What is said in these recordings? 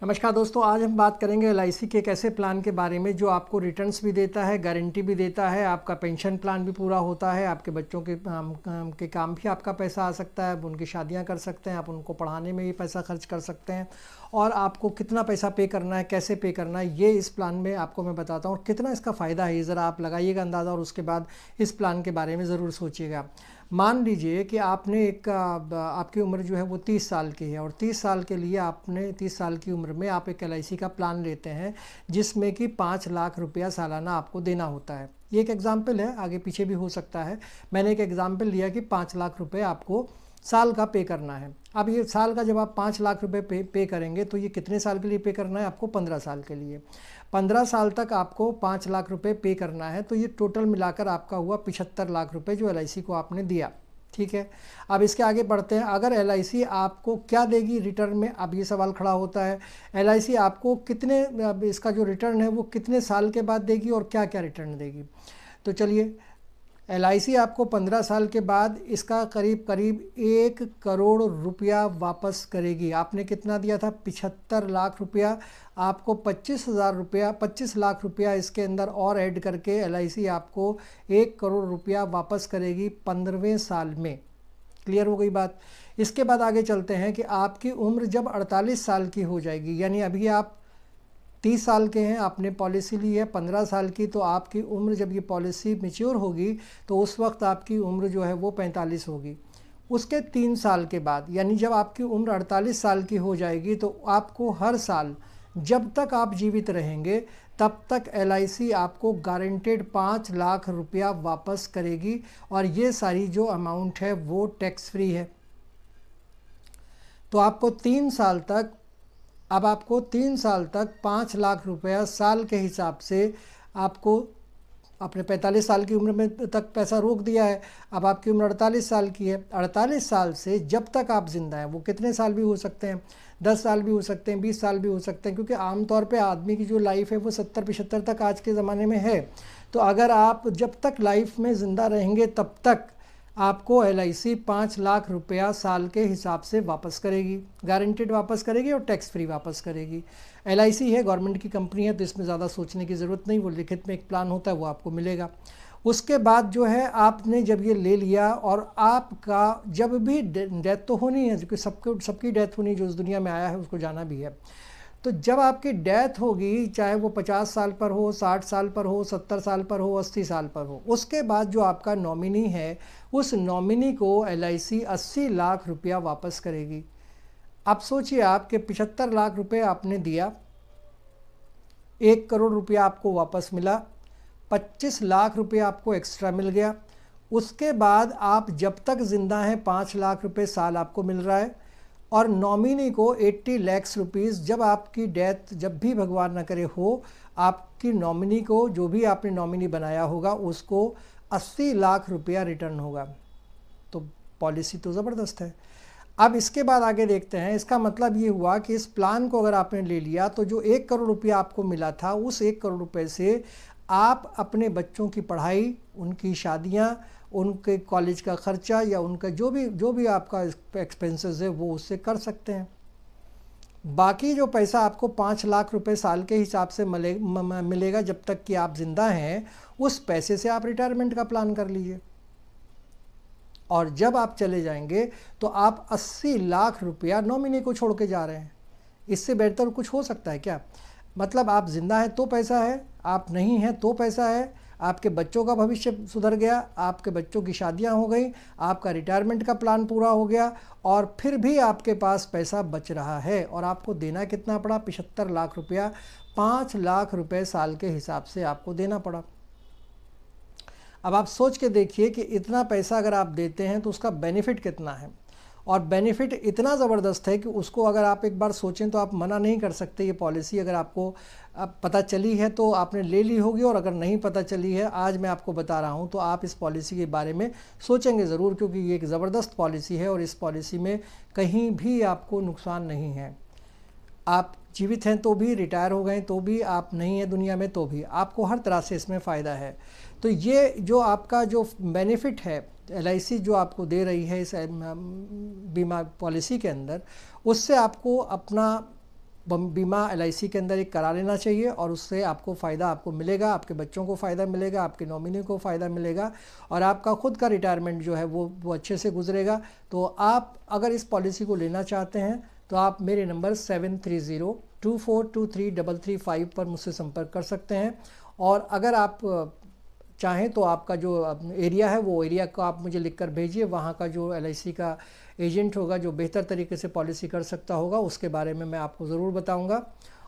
नमस्कार दोस्तों, आज हम बात करेंगे एलआईसी के एक ऐसे प्लान के बारे में जो आपको रिटर्न्स भी देता है, गारंटी भी देता है, आपका पेंशन प्लान भी पूरा होता है, आपके बच्चों के काम भी आपका पैसा आ सकता है, आप उनकी शादियां कर सकते हैं, आप उनको पढ़ाने में भी पैसा खर्च कर सकते हैं और आपको कितना पैसा पे करना है, कैसे पे करना है, ये इस प्लान में आपको मैं बताता हूँ और कितना इसका फ़ायदा है ये ज़रा आप लगाइएगा अंदाज़ा और उसके बाद इस प्लान के बारे में ज़रूर सोचिएगा। मान लीजिए कि आपने आपकी उम्र जो है वो 30 साल की है और 30 साल के लिए आपने 30 साल की उम्र में आप एक एलआईसी का प्लान लेते हैं जिसमें कि 5 लाख रुपया सालाना आपको देना होता है। ये एक एग्जाम्पल है, आगे पीछे भी हो सकता है। मैंने एक एग्जाम्पल लिया कि 5 लाख रुपये आपको साल का पे करना है। अब ये साल का जब आप 5 लाख रुपए पे करेंगे तो ये कितने साल के लिए पे करना है आपको? 15 साल के लिए। 15 साल तक आपको 5 लाख रुपए पे करना है, तो ये टोटल मिलाकर आपका हुआ 75 लाख रुपए जो एलआईसी को आपने दिया। ठीक है, अब इसके आगे बढ़ते हैं। अगर एलआईसी आपको क्या देगी रिटर्न में, अब ये सवाल खड़ा होता है, एलआईसी आपको कितने, इसका जो रिटर्न है वो कितने साल के बाद देगी और क्या क्या रिटर्न देगी। तो चलिए, एलआईसी आपको 15 साल के बाद इसका करीब करीब 1 करोड़ रुपया वापस करेगी। आपने कितना दिया था? 75 लाख रुपया। आपको 25 लाख रुपया इसके अंदर और ऐड करके एलआईसी आपको 1 करोड़ रुपया वापस करेगी 15वें साल में। क्लियर हो गई बात। इसके बाद आगे चलते हैं कि आपकी उम्र जब 48 साल की हो जाएगी, यानी अभी आप 30 साल के हैं, आपने पॉलिसी ली है 15 साल की, तो आपकी उम्र जब ये पॉलिसी मैच्योर होगी तो उस वक्त आपकी उम्र जो है वो 45 होगी। उसके 3 साल के बाद, यानी जब आपकी उम्र 48 साल की हो जाएगी, तो आपको हर साल जब तक आप जीवित रहेंगे तब तक एलआईसी आपको गारंटेड 5 लाख रुपया वापस करेगी और ये सारी जो अमाउंट है वो टैक्स फ्री है। तो आपको 3 साल तक, अब आपको 3 साल तक 5 लाख रुपया साल के हिसाब से आपको, आपने 45 साल की उम्र में तक पैसा रोक दिया है, अब आपकी उम्र 48 साल की है। 48 साल से जब तक आप जिंदा हैं, वो कितने साल भी हो सकते हैं, 10 साल भी हो सकते हैं, 20 साल भी हो सकते हैं, क्योंकि आमतौर पे आदमी की जो लाइफ है वो 70-75 तक आज के ज़माने में है। तो अगर आप जब तक लाइफ में ज़िंदा रहेंगे तब तक आपको एलआईसी 5 लाख रुपया साल के हिसाब से वापस करेगी, गारंटेड वापस करेगी और टैक्स फ्री वापस करेगी। एलआईसी है, गवर्नमेंट की कंपनी है, तो इसमें ज़्यादा सोचने की ज़रूरत नहीं, वो लिखित में एक प्लान होता है वो आपको मिलेगा। उसके बाद जो है, आपने जब ये ले लिया और आपका जब भी डेथ तो होनी है, क्योंकि सबकी डेथ होनी, जो इस दुनिया में आया है उसको जाना भी है, तो जब आपकी डेथ होगी, चाहे वो 50 साल पर हो, 60 साल पर हो, 70 साल पर हो, 80 साल पर हो, उसके बाद जो आपका नॉमिनी है उस नॉमिनी को एलआईसी 80 लाख रुपया वापस करेगी। अब सोचिए, आपके 75 लाख रुपए आपने दिया, 1 करोड़ रुपया आपको वापस मिला, 25 लाख रुपये आपको एक्स्ट्रा मिल गया। उसके बाद आप जब तक ज़िंदा हैं 5 लाख रुपये साल आपको मिल रहा है और नॉमिनी को 80 लाख रुपीज़, जब आपकी डेथ, जब भी भगवान न करे हो, आपकी नॉमिनी को, जो भी आपने नॉमिनी बनाया होगा, उसको 80 लाख रुपया रिटर्न होगा। तो पॉलिसी तो ज़बरदस्त है। अब इसके बाद आगे देखते हैं। इसका मतलब ये हुआ कि इस प्लान को अगर आपने ले लिया तो जो 1 करोड़ रुपया आपको मिला था, उस 1 करोड़ रुपये से आप अपने बच्चों की पढ़ाई, उनकी शादियां, उनके कॉलेज का ख़र्चा या उनका जो भी आपका एक्सपेंसेस है वो उससे कर सकते हैं। बाकी जो पैसा आपको 5 लाख रुपए साल के हिसाब से मिलेगा जब तक कि आप ज़िंदा हैं, उस पैसे से आप रिटायरमेंट का प्लान कर लीजिए और जब आप चले जाएंगे तो आप 80 लाख रुपया नॉमिनी को छोड़ के जा रहे हैं। इससे बेहतर कुछ हो सकता है क्या? मतलब आप ज़िंदा हैं तो पैसा है, आप नहीं हैं तो पैसा है, आपके बच्चों का भविष्य सुधर गया, आपके बच्चों की शादियां हो गई, आपका रिटायरमेंट का प्लान पूरा हो गया और फिर भी आपके पास पैसा बच रहा है और आपको देना कितना पड़ा? 75 लाख रुपया, 5 लाख रुपए साल के हिसाब से आपको देना पड़ा। अब आप सोच के देखिए कि इतना पैसा अगर आप देते हैं तो उसका बेनिफिट कितना है, और बेनिफिट इतना ज़बरदस्त है कि उसको अगर आप एक बार सोचें तो आप मना नहीं कर सकते। ये पॉलिसी अगर आपको पता चली है तो आपने ले ली होगी, और अगर नहीं पता चली है, आज मैं आपको बता रहा हूँ, तो आप इस पॉलिसी के बारे में सोचेंगे ज़रूर, क्योंकि ये एक ज़बरदस्त पॉलिसी है और इस पॉलिसी में कहीं भी आपको नुकसान नहीं है। आप जीवित हैं तो भी, रिटायर हो गए तो भी, आप नहीं हैं दुनिया में तो भी, आपको हर तरह से इसमें फ़ायदा है। तो ये जो आपका जो बेनिफिट है एलआईसी जो आपको दे रही है इस बीमा पॉलिसी के अंदर, उससे आपको अपना बीमा LIC के अंदर एक करा लेना चाहिए और उससे आपको फ़ायदा आपको मिलेगा, आपके बच्चों को फ़ायदा मिलेगा, आपके नॉमिनी को फ़ायदा मिलेगा और आपका खुद का रिटायरमेंट जो है वो अच्छे से गुजरेगा। तो आप अगर इस पॉलिसी को लेना चाहते हैं तो आप मेरे नंबर 7302423335 पर मुझसे संपर्क कर सकते हैं। और अगर आप चाहें तो आपका जो एरिया है वो एरिया को आप मुझे लिखकर भेजिए, वहाँ का जो LIC का एजेंट होगा जो बेहतर तरीके से पॉलिसी कर सकता होगा उसके बारे में मैं आपको ज़रूर बताऊंगा।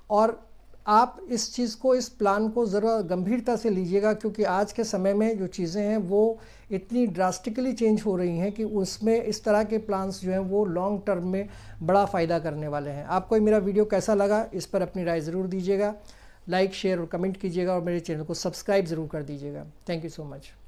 और आप इस चीज़ को, इस प्लान को ज़रा गंभीरता से लीजिएगा, क्योंकि आज के समय में जो चीज़ें हैं वो इतनी ड्रास्टिकली चेंज हो रही हैं कि उसमें इस तरह के प्लान्स जो हैं वो लॉन्ग टर्म में बड़ा फ़ायदा करने वाले हैं। आपको मेरा वीडियो कैसा लगा इस पर अपनी राय ज़रूर दीजिएगा, लाइक शेयर और कमेंट कीजिएगा और मेरे चैनल को सब्सक्राइब ज़रूर कर दीजिएगा। Thank you so much.